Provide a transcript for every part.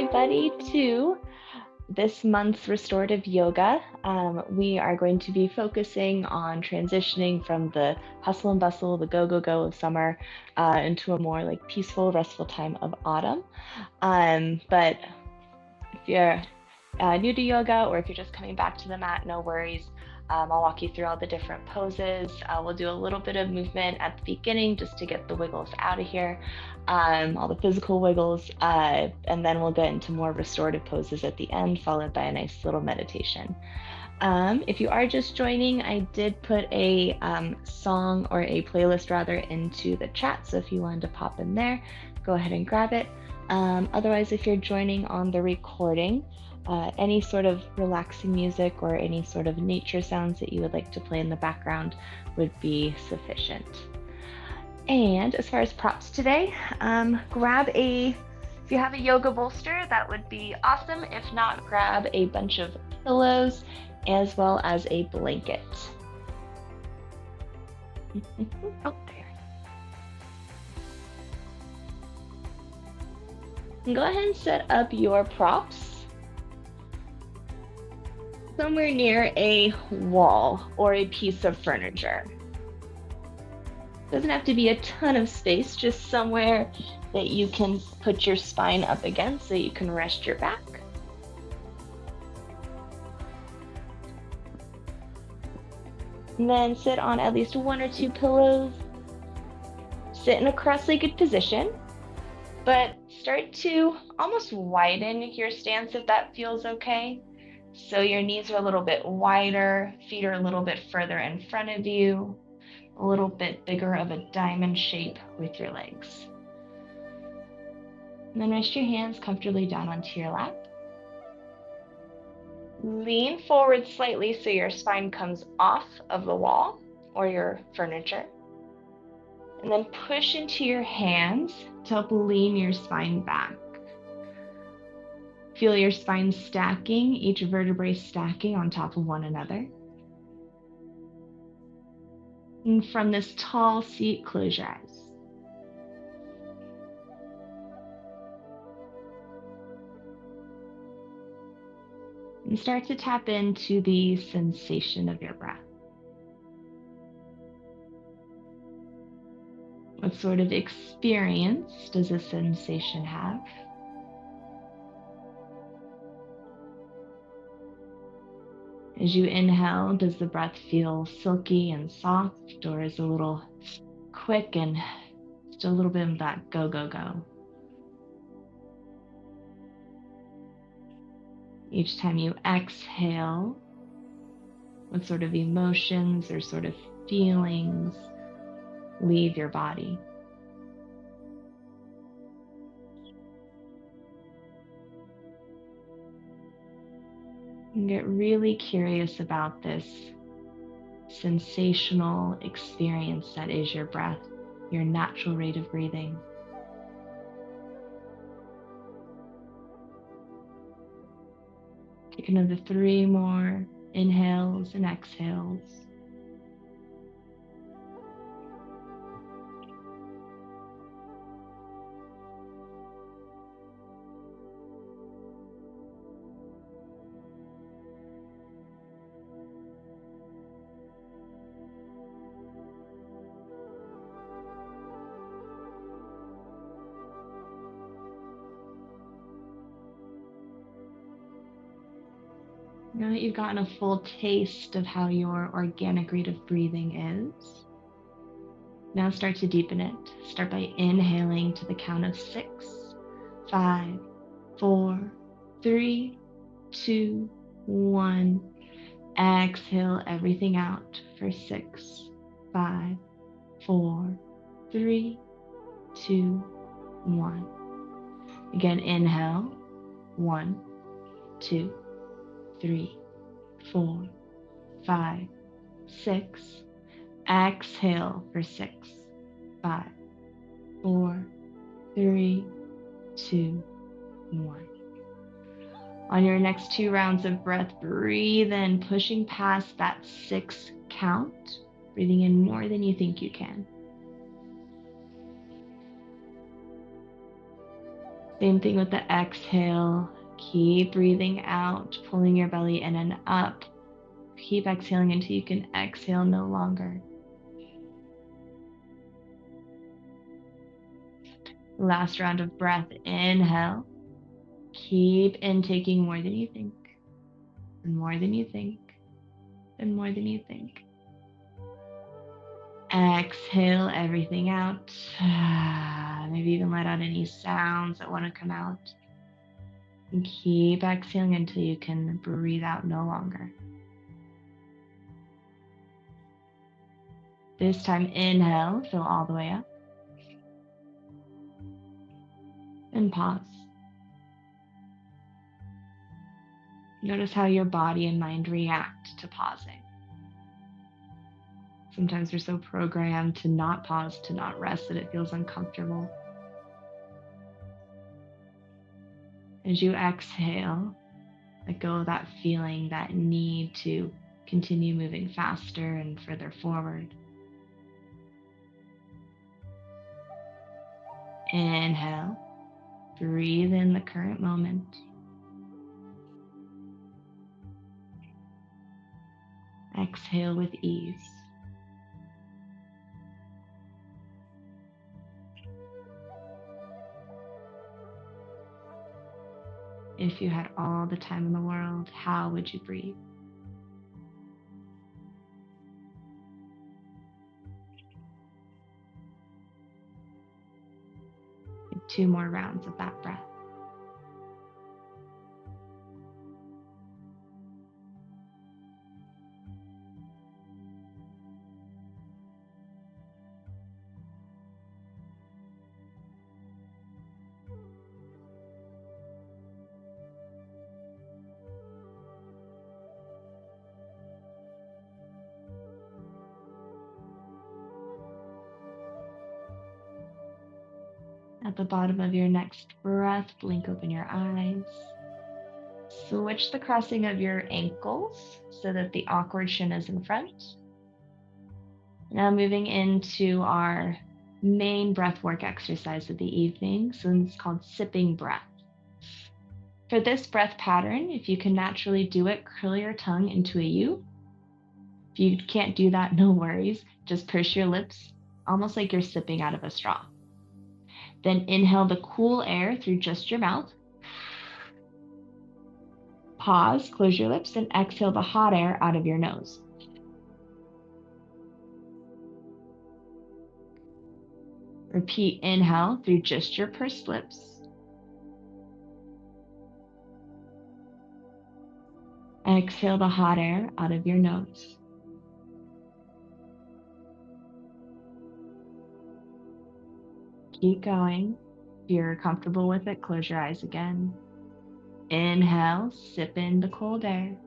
everybody to this month's restorative yoga. We are going to be focusing on transitioning from the hustle and bustle, the go of summer into a more like peaceful, restful time of autumn. But if you're new to yoga or if you're just coming back to the mat, no worries. I'll walk you through all the different poses. We'll do a little bit of movement at the beginning just to get the wiggles out of here, all the physical wiggles, and then we'll get into more restorative poses at the end, followed by a nice little meditation. If you are just joining, I did put a song or a playlist rather into the chat, so if you wanted to pop in there, go ahead and grab it. Otherwise, if you're joining on the recording, any sort of relaxing music or any sort of nature sounds that you would like to play in the background would be sufficient. And as far as props today, if you have a yoga bolster, that would be awesome. If not, grab a bunch of pillows as well as a blanket. Oh, there. And go ahead and set up your props somewhere near a wall or a piece of furniture. Doesn't have to be a ton of space, just somewhere that you can put your spine up against so you can rest your back. And then sit on at least one or two pillows. Sit in a cross-legged position, but start to almost widen your stance if that feels okay. So your knees are a little bit wider, feet are a little bit further in front of you, a little bit bigger of a diamond shape with your legs. And then rest your hands comfortably down onto your lap. Lean forward slightly so your spine comes off of the wall or your furniture. And then push into your hands to help lean your spine back. Feel your spine stacking, each vertebrae stacking on top of one another. And from this tall seat, close your eyes. And start to tap into the sensation of your breath. What sort of experience does this sensation have? As you inhale, does the breath feel silky and soft, or is it a little quick and just a little bit of that go? Each time you exhale, what sort of emotions or sort of feelings leave your body? And get really curious about this sensational experience that is your breath, your natural rate of breathing. Take another 3 more inhales and exhales. Now that you've gotten a full taste of how your organic rate of breathing is, now start to deepen it. Start by inhaling to the count of 6, 5, 4, 3, 2, 1. Exhale everything out for 6, 5, 4, 3, 2, 1. Again, inhale, 1, 2, 3, 4, 5, 6. Exhale for 6, 5, 4, 3, 2, 1. On your next 2 rounds of breath, breathe in, pushing past that 6 count, breathing in more than you think you can. Same thing with the exhale. Keep breathing out, pulling your belly in and up. Keep exhaling until you can exhale no longer. Last round of breath. Inhale. Keep intaking more than you think, and more than you think, and more than you think. Exhale everything out. Maybe even let out any sounds that want to come out. And keep exhaling until you can breathe out no longer. This time, inhale, fill all the way up. And pause. Notice how your body and mind react to pausing. Sometimes we're so programmed to not pause, to not rest, that it feels uncomfortable. As you exhale, let go of that feeling, that need to continue moving faster and further forward. Inhale, breathe in the current moment. Exhale with ease. If you had all the time in the world, how would you breathe? And 2 more rounds of that breath. At the bottom of your next breath, blink open your eyes. Switch the crossing of your ankles so that the awkward shin is in front. Now moving into our main breath work exercise of the evening. So it's called sipping breath. For this breath pattern, if you can naturally do it, curl your tongue into a U. If you can't do that, no worries. Just purse your lips, almost like you're sipping out of a straw. Then inhale the cool air through just your mouth. Pause, close your lips, and exhale the hot air out of your nose. Repeat inhale through just your pursed lips. Exhale the hot air out of your nose. Keep going. If you're comfortable with it, close your eyes again. Inhale, sip in the cold air.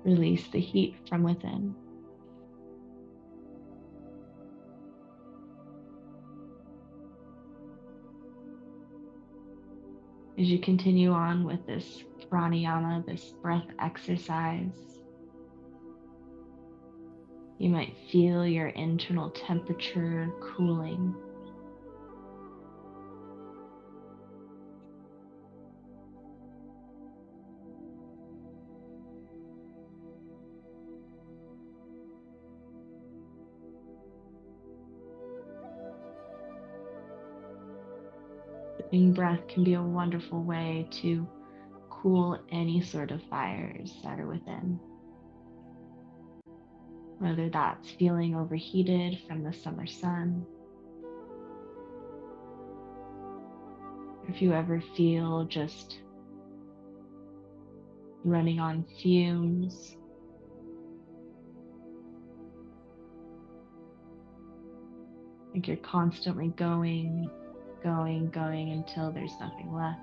Release the heat from within. As you continue on with this pranayama, this breath exercise, you might feel your internal temperature cooling. Sipping breath can be a wonderful way to cool any sort of fires that are within. Whether that's feeling overheated from the summer sun, or if you ever feel just running on fumes, like you're constantly going until there's nothing left.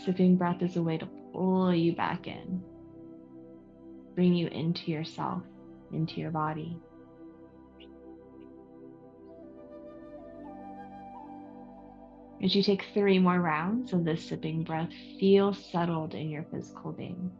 Sipping breath is a way to pull you back in, bring you into yourself, into your body. As you take 3 more rounds of this sipping breath, feel settled in your physical being.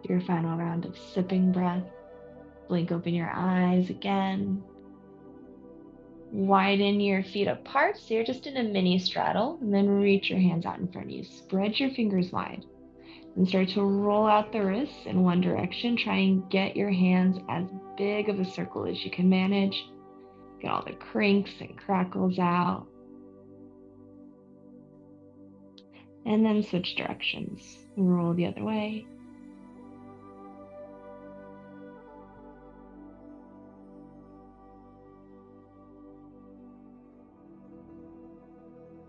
Your final round of sipping breath. Blink open your eyes again. Widen your feet apart so you're just in a mini straddle, and then reach your hands out in front of you. Spread your fingers wide and start to roll out the wrists in one direction. Try and get your hands as big of a circle as you can manage. Get all the crinks and crackles out. And then switch directions. Roll the other way.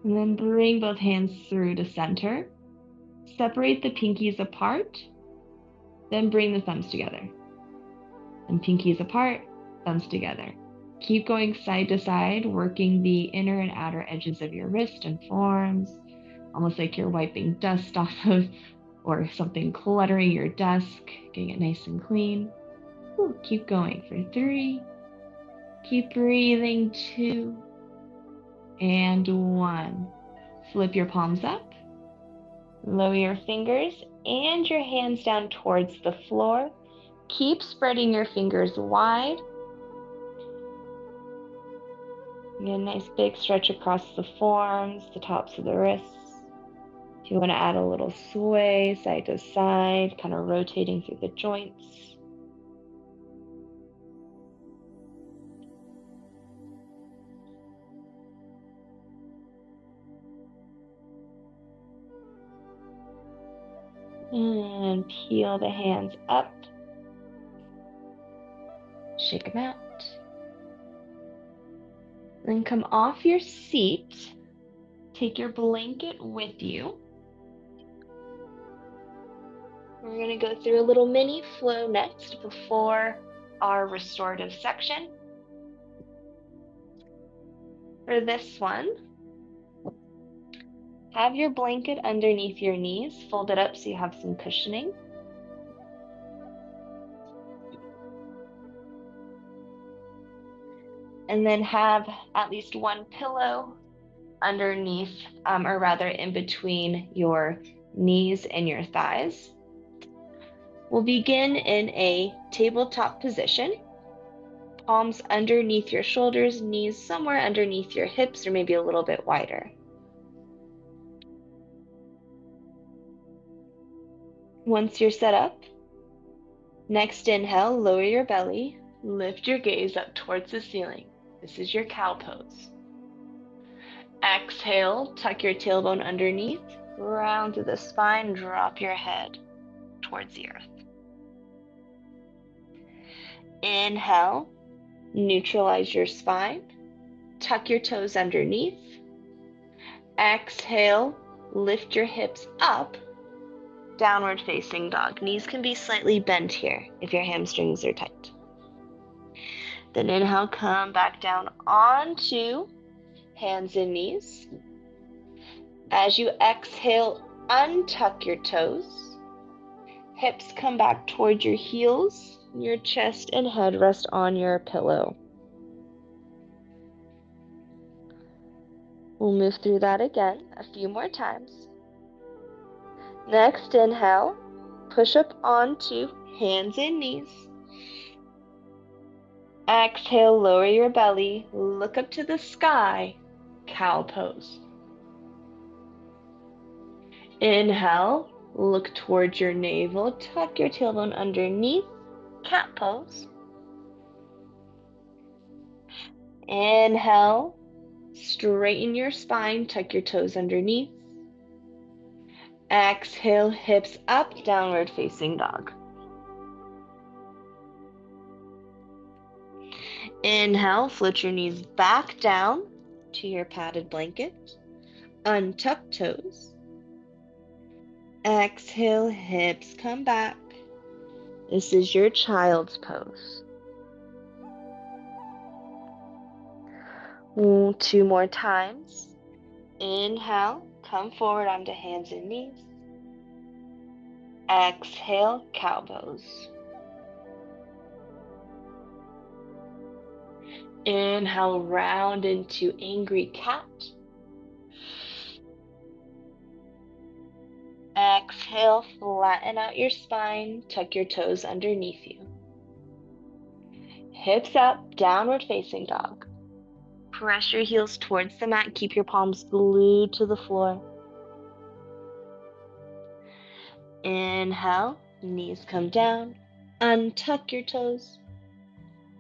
And then bring both hands through to center. Separate the pinkies apart. Then bring the thumbs together. And pinkies apart, thumbs together. Keep going side to side, working the inner and outer edges of your wrist and forearms, almost like you're wiping dust off of or something cluttering your desk, getting it nice and clean. Ooh, keep going for 3. Keep breathing 2 and 1. Flip your palms up. Lower your fingers and your hands down towards the floor. Keep spreading your fingers wide. Get a nice big stretch across the forearms, the tops of the wrists. If you want to add a little sway side to side, kind of rotating through the joints. And peel the hands up. Shake them out. Then come off your seat. Take your blanket with you. We're going to go through a little mini flow next before our restorative section. For this one, have your blanket underneath your knees, fold it up so you have some cushioning. And then have at least one pillow underneath, or rather in between your knees and your thighs. We'll begin in a tabletop position. Palms underneath your shoulders, knees somewhere underneath your hips or maybe a little bit wider. Once you're set up, next inhale, lower your belly, lift your gaze up towards the ceiling. This is your cow pose. Exhale, tuck your tailbone underneath, round to the spine, drop your head towards the earth. Inhale, neutralize your spine, tuck your toes underneath. Exhale, lift your hips up, downward facing dog. Knees can be slightly bent here if your hamstrings are tight. Then inhale, come back down onto hands and knees. As you exhale, untuck your toes. Hips come back towards your heels. Your chest and head rest on your pillow. We'll move through that again a few more times. Next inhale, push up onto hands and knees. Exhale, lower your belly, look up to the sky, cow pose. Inhale, look towards your navel, tuck your tailbone underneath, cat pose. Inhale, straighten your spine, tuck your toes underneath. Exhale, hips up, downward facing dog. Inhale, float your knees back down to your padded blanket. Untuck toes. Exhale, hips come back. This is your child's pose. 2 more times. Inhale, come forward onto hands and knees. Exhale, cow pose. Inhale, round into angry cat. Exhale, flatten out your spine, tuck your toes underneath you. Hips up, downward facing dog. Press your heels towards the mat, keep your palms glued to the floor. Inhale, knees come down, untuck your toes.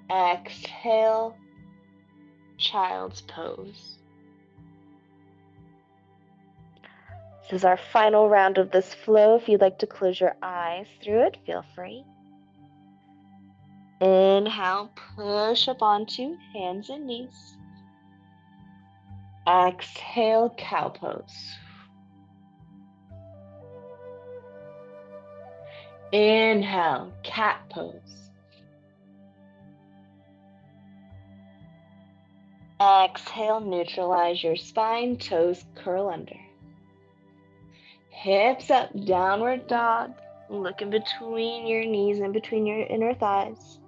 Exhale, child's pose. This is our final round of this flow. If you'd like to close your eyes through it, feel free. Inhale, push up onto hands and knees. Exhale, cow pose. Inhale, cat pose. Exhale, neutralize your spine, toes curl under. Hips up, downward dog. Look in between your knees and between your inner thighs.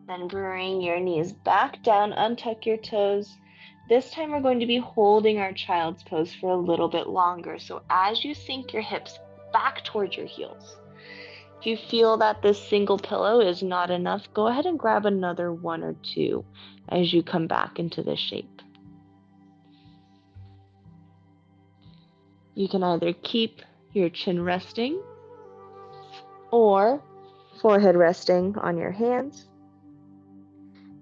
Then bring your knees back down, untuck your toes. This time we're going to be holding our child's pose for a little bit longer. So as you sink your hips back towards your heels, if you feel that this single pillow is not enough, go ahead and grab another one or two as you come back into this shape. You can either keep your chin resting or forehead resting on your hands.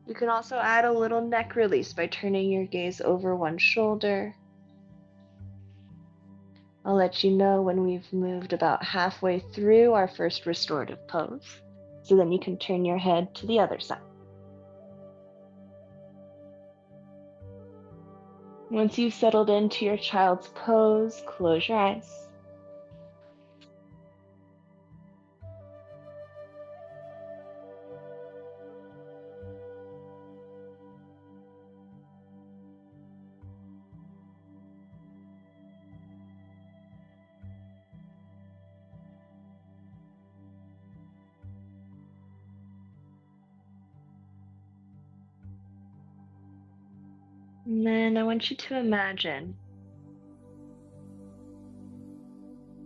You can also add a little neck release by turning your gaze over one shoulder. I'll let you know when we've moved about halfway through our first restorative pose, so then you can turn your head to the other side. Once you've settled into your child's pose, close your eyes. And then I want you to imagine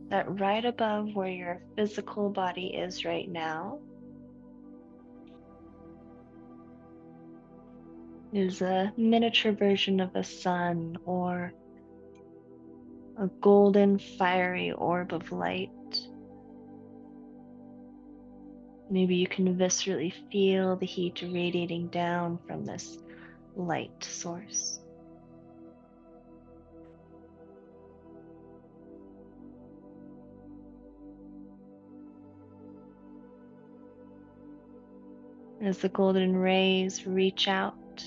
that right above where your physical body is right now is a miniature version of a sun or a golden fiery orb of light. Maybe you can viscerally feel the heat radiating down from this light source. As the golden rays reach out,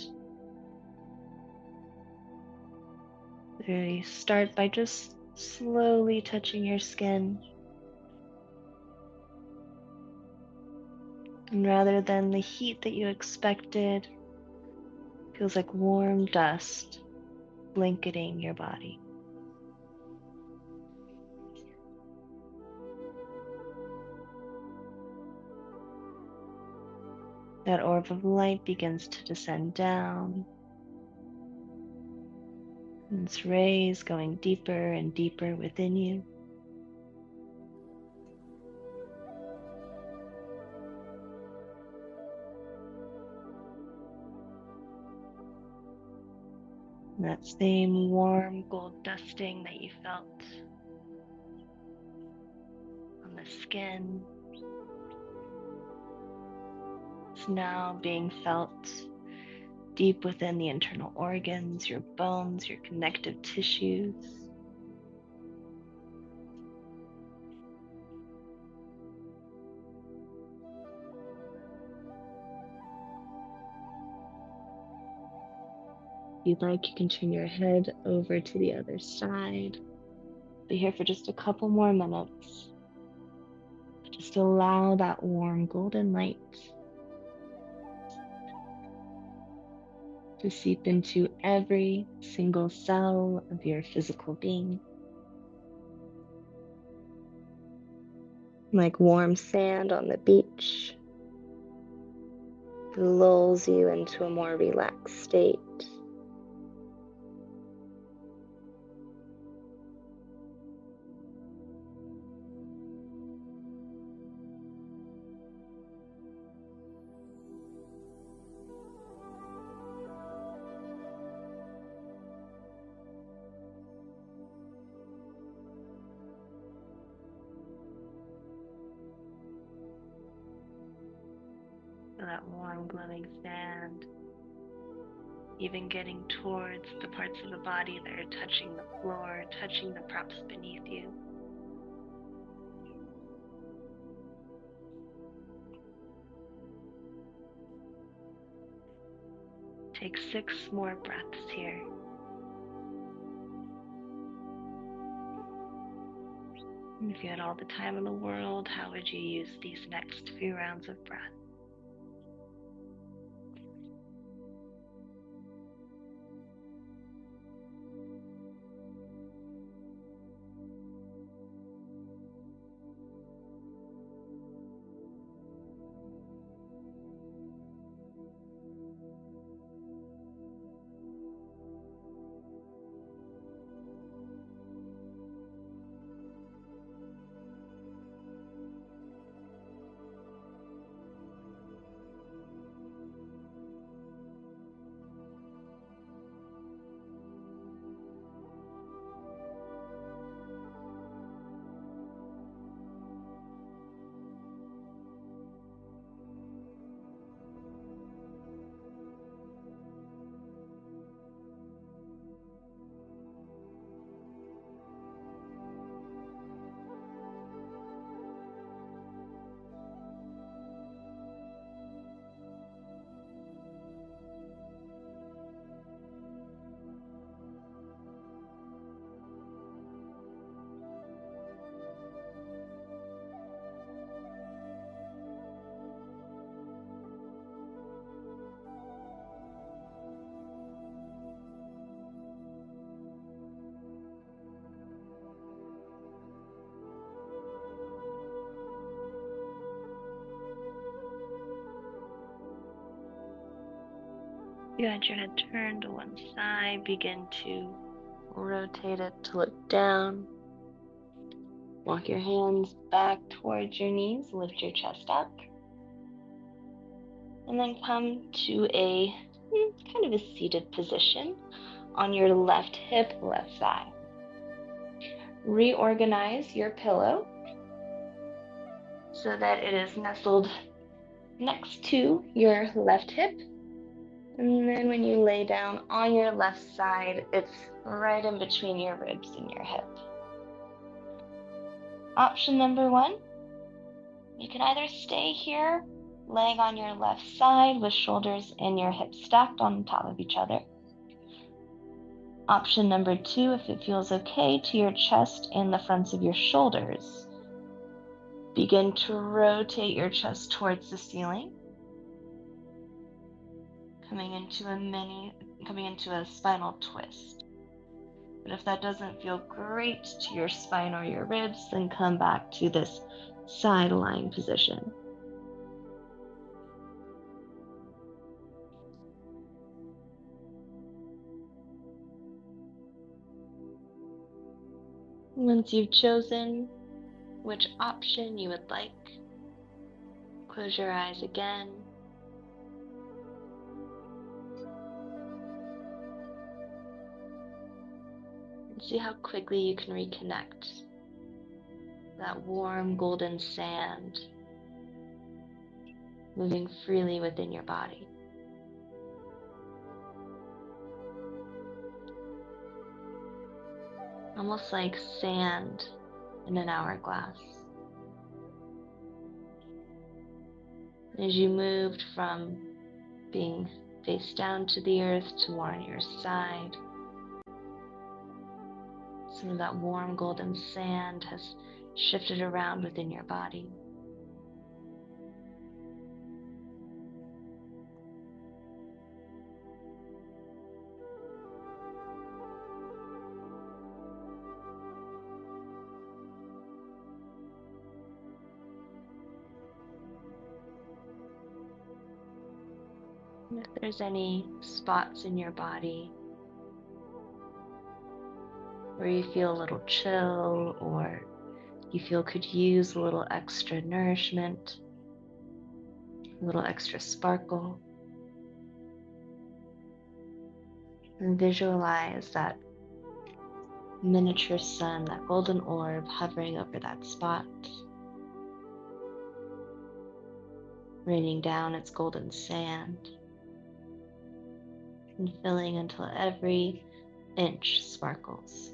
they start by just slowly touching your skin. And rather than the heat that you expected, it feels like warm dust blanketing your body. That orb of light begins to descend down, and its rays going deeper and deeper within you. And that same warm gold dusting that you felt on the skin is now being felt deep within the internal organs, your bones, your connective tissues. If you'd like, you can turn your head over to the other side. Be here for just a couple more minutes. Just allow that warm golden light to seep into every single cell of your physical being. Like warm sand on the beach, it lulls you into a more relaxed state. that warm glowing sand, even getting towards the parts of the body that are touching the floor, touching the props beneath you. Take 6 more breaths here. And if you had all the time in the world, how would you use these next few rounds of breath? You had your head turned to one side, begin to rotate it to look down. Walk your hands back towards your knees, lift your chest up. And then come to a kind of a seated position on your left hip, left thigh. Reorganize your pillow so that it is nestled next to your left hip. And then when you lay down on your left side, it's right in between your ribs and your hip. Option number 1, you can either stay here, laying on your left side with shoulders and your hips stacked on top of each other. Option number 2, if it feels okay to your chest and the fronts of your shoulders, begin to rotate your chest towards the ceiling, coming into a spinal twist. But if that doesn't feel great to your spine or your ribs, then come back to this side lying position. Once you've chosen which option you would like, close your eyes again. And see how quickly you can reconnect. That warm golden sand moving freely within your body. Almost like sand in an hourglass. As you moved from being face down to the earth to more on your side, some of that warm golden sand has shifted around within your body. And if there's any spots in your body where you feel a little chill or you feel could use a little extra nourishment, a little extra sparkle, and visualize that miniature sun, that golden orb hovering over that spot. raining down its golden sand and filling until every inch sparkles.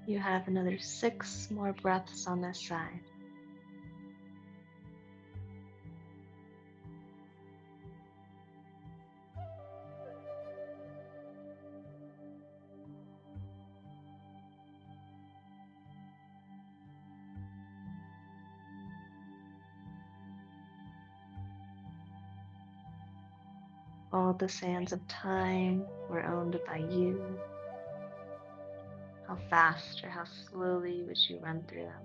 You have another 6 more breaths on this side. All the sands of time were owned by you. How fast or how slowly would you run through them?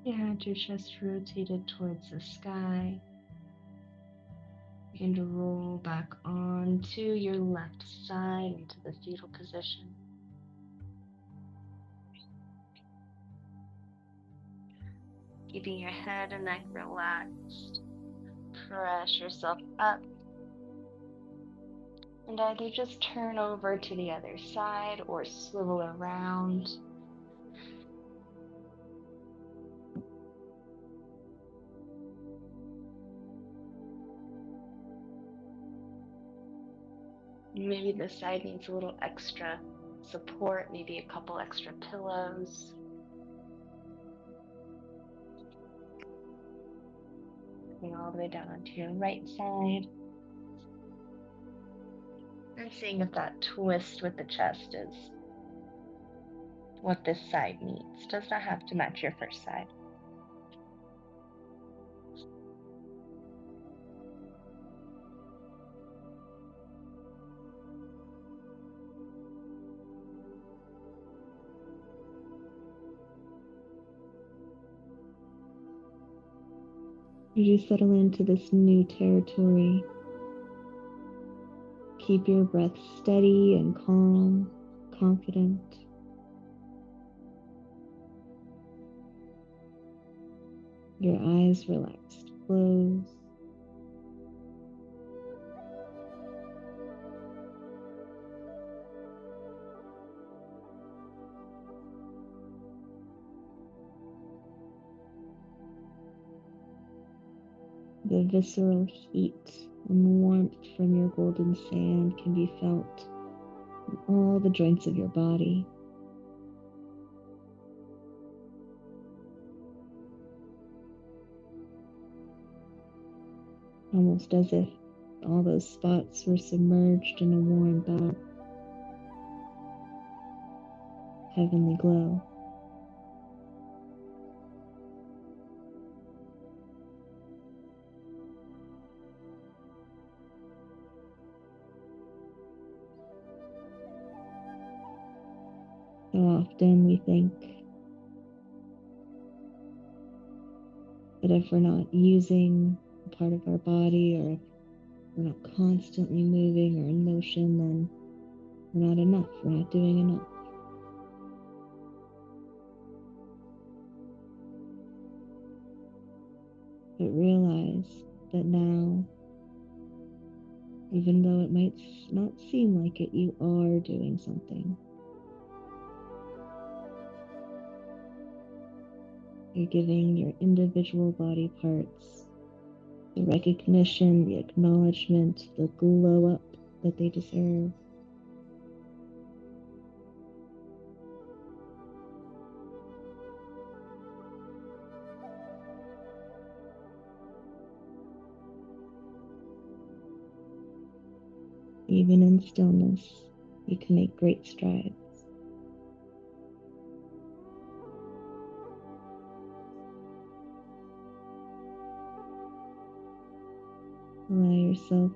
You had your chest rotated towards the sky. Begin to roll back onto your left side into the fetal position. Keeping your head and neck relaxed. Press yourself up and either just turn over to the other side or swivel around. Maybe this side needs a little extra support, maybe a couple extra pillows. Going all the way down onto your right side. And seeing if that twist with the chest is what this side needs. Does not have to match your first side. As you settle into this new territory, keep your breath steady and calm, confident. Your eyes relaxed, closed. The visceral heat and warmth from your golden sand can be felt in all the joints of your body. Almost as if all those spots were submerged in a warm bath. heavenly glow. So often we think that if we're not using a part of our body, or if we're not constantly moving or in motion, then we're not enough. We're not doing enough. But realize that now, even though it might not seem like it, you are doing something. You're giving your individual body parts the recognition, the acknowledgement, the glow up that they deserve. Even in stillness, you can make great strides. Allow yourself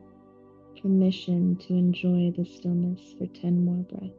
permission to enjoy the stillness for 10 more breaths.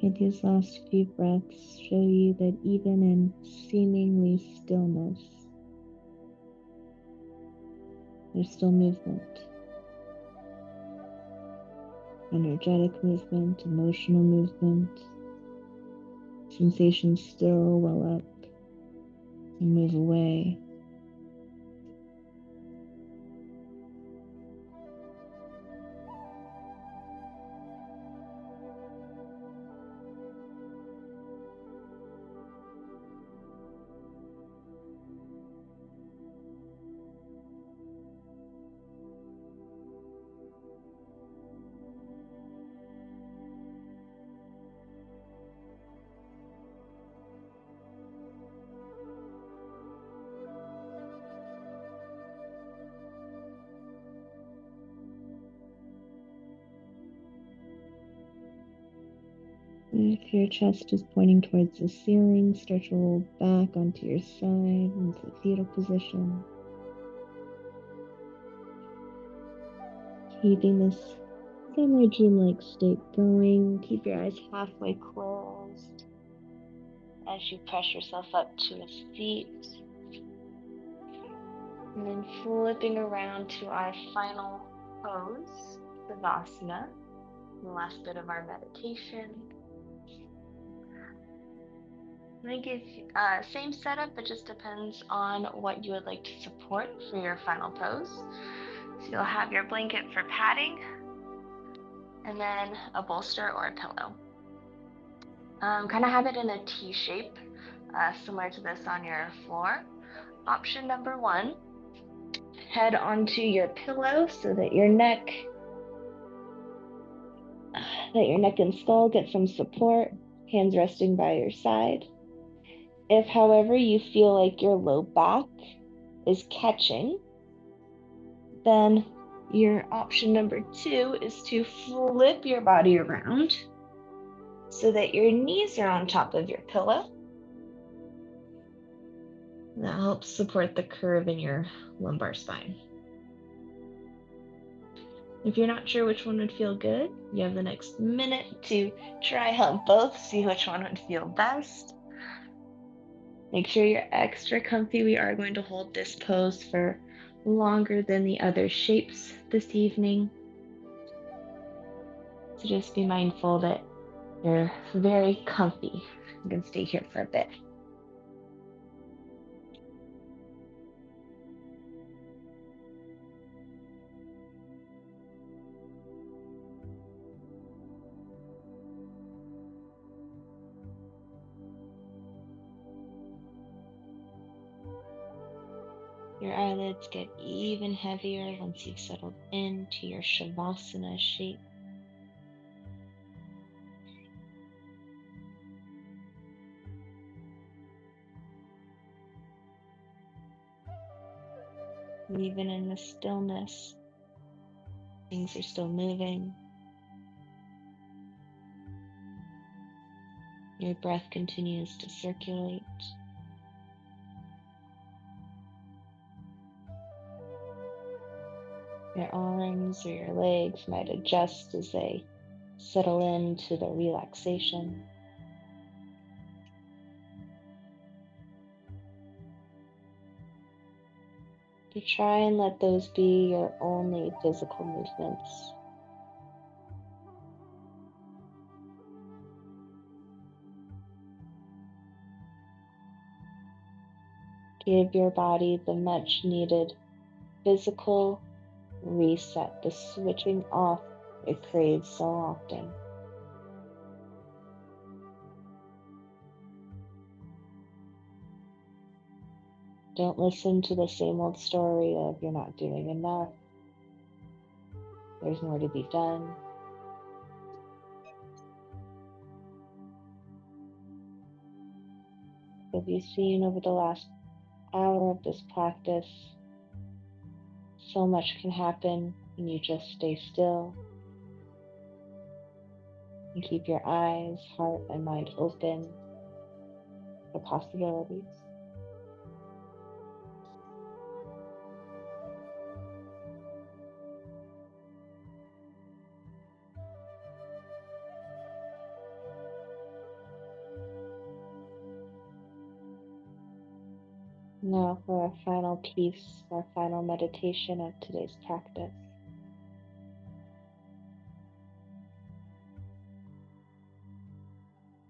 May these last few breaths show you that even in seemingly stillness, there's still movement. Energetic movement, emotional movement, sensations still well up and move away. If your chest is pointing towards the ceiling, start to roll back onto your side into the fetal position. Keeping this semi-dreamlike state going. Keep your eyes halfway closed as you press yourself up to a seat. And then flipping around to our final pose, Savasana, the last bit of our meditation. I'm going to give same setup, it just depends on what you would like to support for your final pose. So you'll have your blanket for padding, and then a bolster or a pillow. Kind of have it in a T shape, similar to this on your floor. Option number one head onto your pillow so that your neck and skull get some support, hands resting by your side. If, however, you feel like your low back is catching, then your option number 2 is to flip your body around so that your knees are on top of your pillow. That helps support the curve in your lumbar spine. If you're not sure which one would feel good, you have the next minute to try out both, see which one would feel best. Make sure you're extra comfy. We are going to hold this pose for longer than the other shapes this evening. So just be mindful that you're very comfy. I'm going to stay here for a bit. Your eyelids get even heavier once you've settled into your Shavasana shape. Even in the stillness, things are still moving. Your breath continues to circulate. Your arms or your legs might adjust as they settle into the relaxation. To try and let those be your only physical movements. Give your body the much needed physical reset, the switching off it craves so often. Don't listen to the same old story of you're not doing enough, there's more to be done. As you've seen over the last hour of this practice, so much can happen when you just stay still and keep your eyes, heart, and mind open for possibilities. Now for our final piece, our final meditation of today's practice.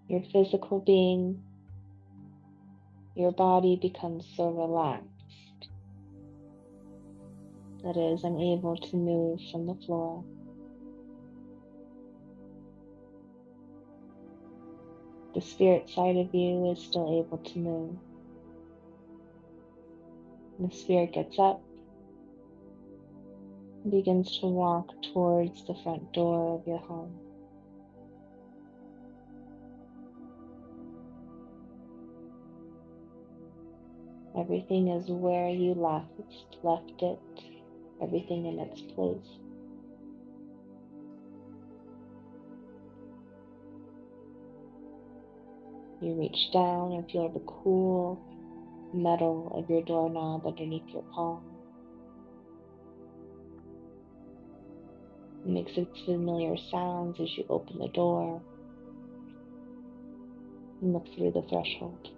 Your physical being, your body becomes so relaxed that it is unable to move from the floor. The spirit side of you is still able to move. The spirit gets up and begins to walk towards the front door of your home. Everything is where you left it, everything in its place. You reach down and feel the cool metal of your doorknob underneath your palm. It makes its familiar sounds as you open the door and look through the threshold.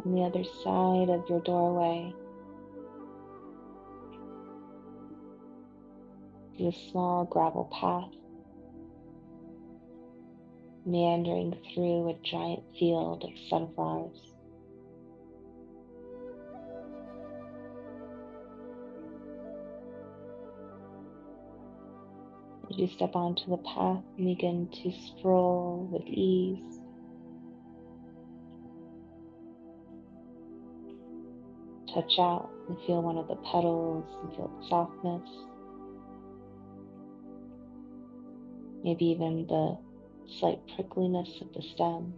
On the other side of your doorway is a small gravel path meandering through a giant field of sunflowers. As you step onto the path, you begin to stroll with ease, touch out and feel one of the petals and feel the softness. Maybe even the slight prickliness of the stem.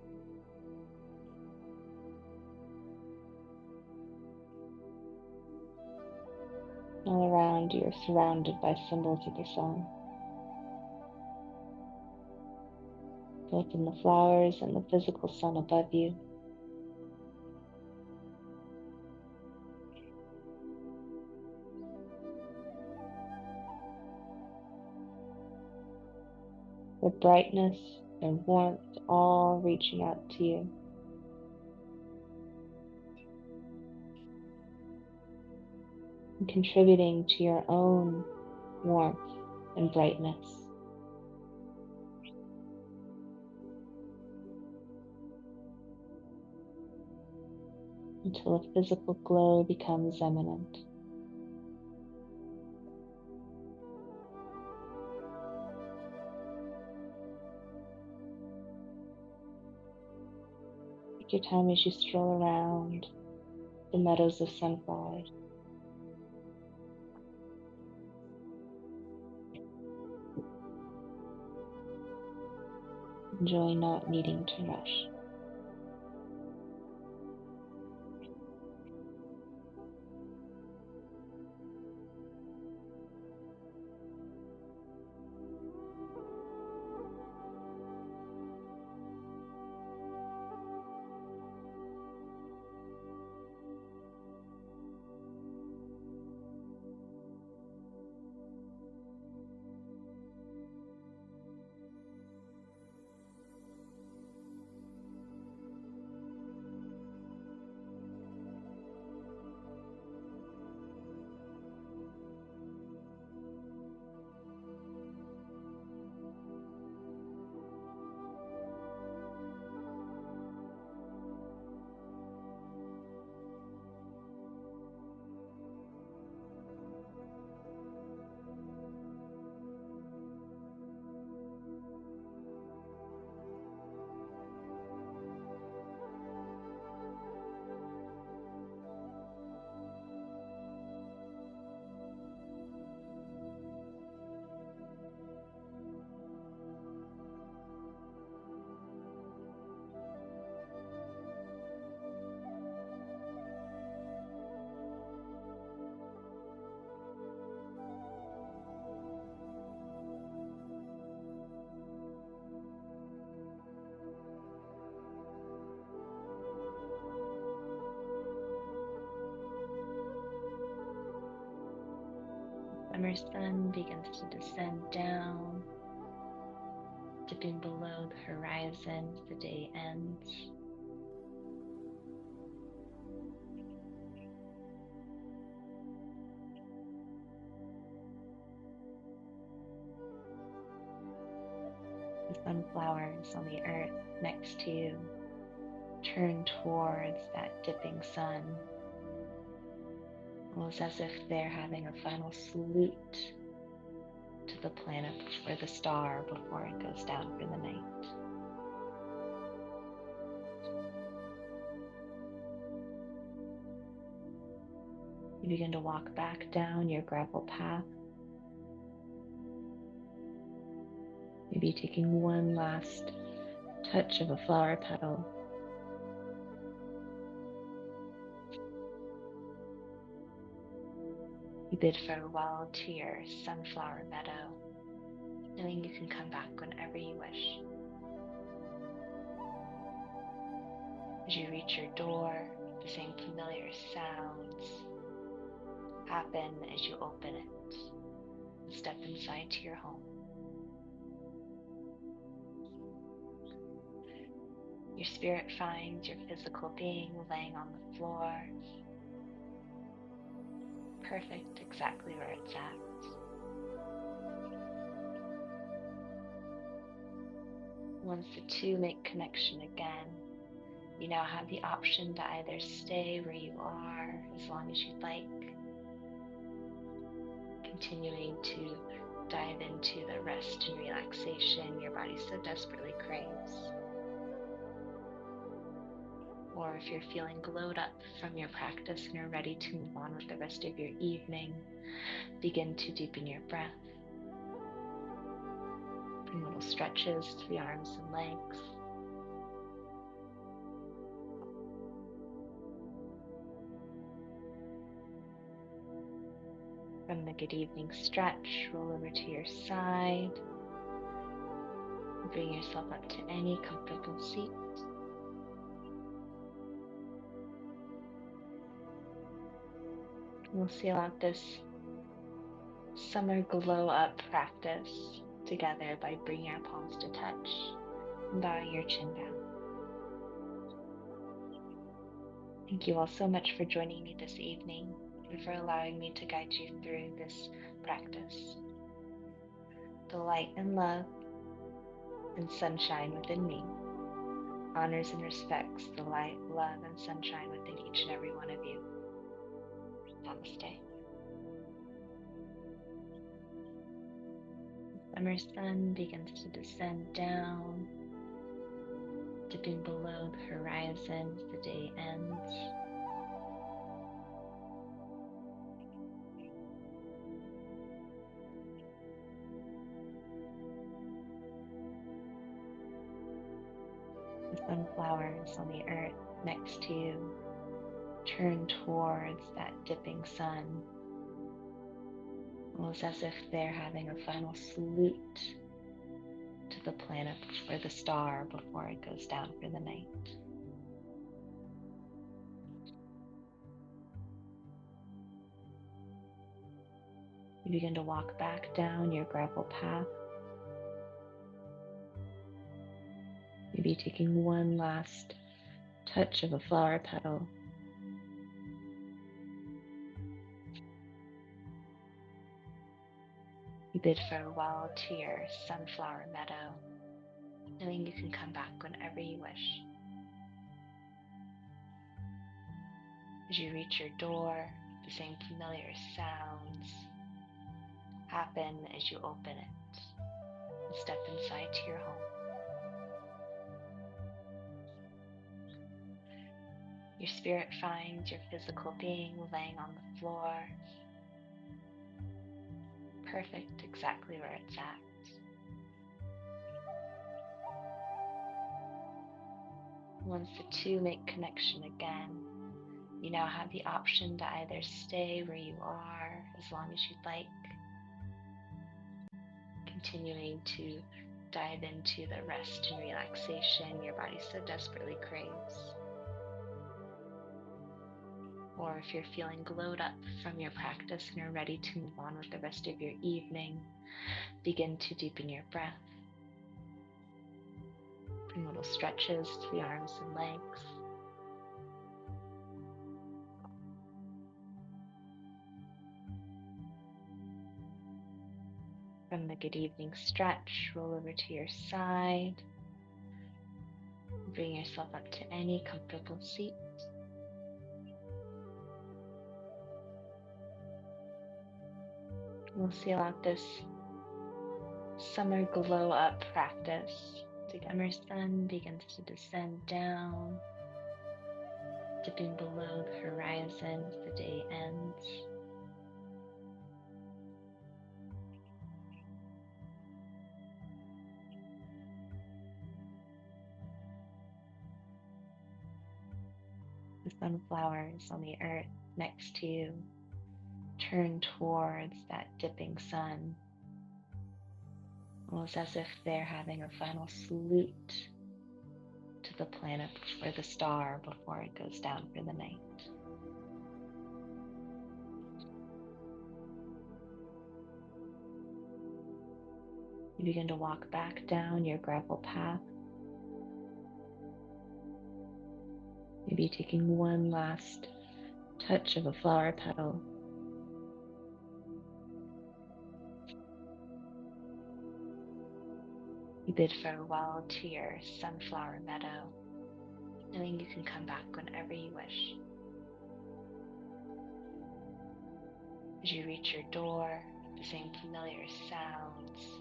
All around you are surrounded by symbols of the sun, both in the flowers and the physical sun above you. The brightness and warmth all reaching out to you. And contributing to your own warmth and brightness. Until a physical glow becomes eminent. Take your time as you stroll around the meadows of sunflowers. Enjoy not needing to rush. Summer sun begins to descend down, dipping below the horizon as the day ends. The sunflowers on the earth next to you turn towards that dipping sun, almost as if they're having a final salute to the planet or the star before it goes down for the night. You begin to walk back down your gravel path, maybe taking one last touch of a flower petal. You bid farewell to your sunflower meadow, knowing you can come back whenever you wish. As you reach your door, the same familiar sounds happen as you open it and step inside to your home. Your spirit finds your physical being laying on the floor, perfect exactly where it's at. Once the two make connection again, you now have the option to either stay where you are as long as you'd like, continuing to dive into the rest and relaxation your body so desperately craves. Or if you're feeling glowed up from your practice and are ready to move on with the rest of your evening, begin to deepen your breath. Bring little stretches to the arms and legs. From the good evening stretch, roll over to your side. Bring yourself up to any comfortable seat. We'll seal out this summer glow up practice together by bringing our palms to touch and bowing your chin down. Thank you all so much for joining me this evening and for allowing me to guide you through this practice. The light and love and sunshine within me honors and respects the light, love, and sunshine within each and every one of you. Namaste. The summer sun begins to descend down, dipping below the horizon as the day ends. The sunflowers on the earth next to you turn towards that dipping sun, almost as if they're having a final salute to the planet or the star before it goes down for the night. You begin to walk back down your gravel path, maybe taking one last touch of a flower petal. You bid farewell to your sunflower meadow, knowing you can come back whenever you wish. As you reach your door, the same familiar sounds happen as you open it and step inside to your home. Your spirit finds your physical being laying on the floor, perfect exactly where it's at. Once the two make connection again, you now have the option to either stay where you are as long as you'd like, continuing to dive into the rest and relaxation your body so desperately craves. Or if you're feeling glowed up from your practice and are ready to move on with the rest of your evening, begin to deepen your breath. Bring little stretches to the arms and legs. From the good evening stretch, roll over to your side. Bring yourself up to any comfortable seat. We'll seal out this summer glow up practice. The summer sun begins to descend down, dipping below the horizon as the day ends. The sunflowers on the earth next to you turn towards that dipping sun, almost as if they're having a final salute to the planet or the star before it goes down for the night. You begin to walk back down your gravel path, maybe taking one last touch of a flower petal. You bid farewell to your sunflower meadow, knowing you can come back whenever you wish. As you reach your door, the same familiar sounds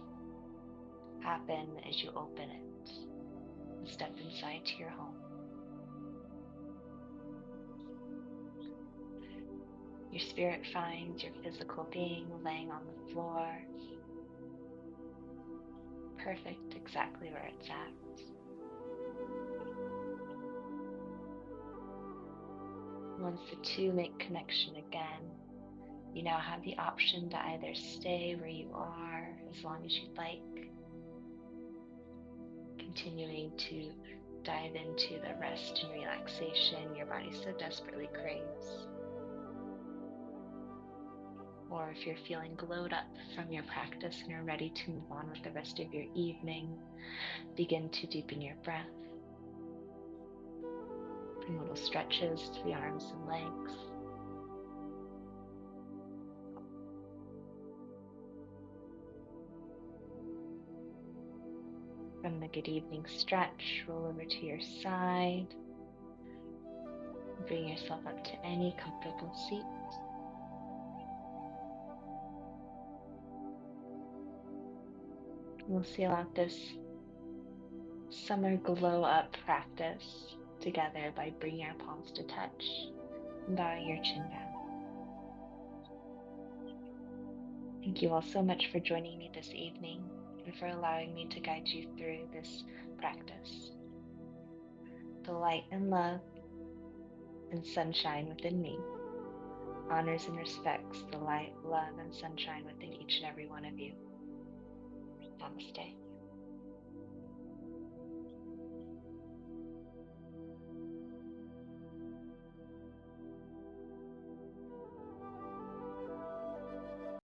happen as you open it and step inside to your home. Your spirit finds your physical being laying on the floor, perfect exactly where it's at. Once the two make connection again, you now have the option to either stay where you are as long as you'd like, continuing to dive into the rest and relaxation your body so desperately craves. Or if you're feeling glowed up from your practice and are ready to move on with the rest of your evening, begin to deepen your breath. Bring little stretches to the arms and legs. From the good evening stretch, roll over to your side. Bring yourself up to any comfortable seat. We'll seal out this summer glow up practice together by bringing our palms to touch and bowing your chin down. Thank you all so much for joining me this evening and for allowing me to guide you through this practice. The light and love and sunshine within me honors and respects the light, love, and sunshine within each and every one of you. Namaste.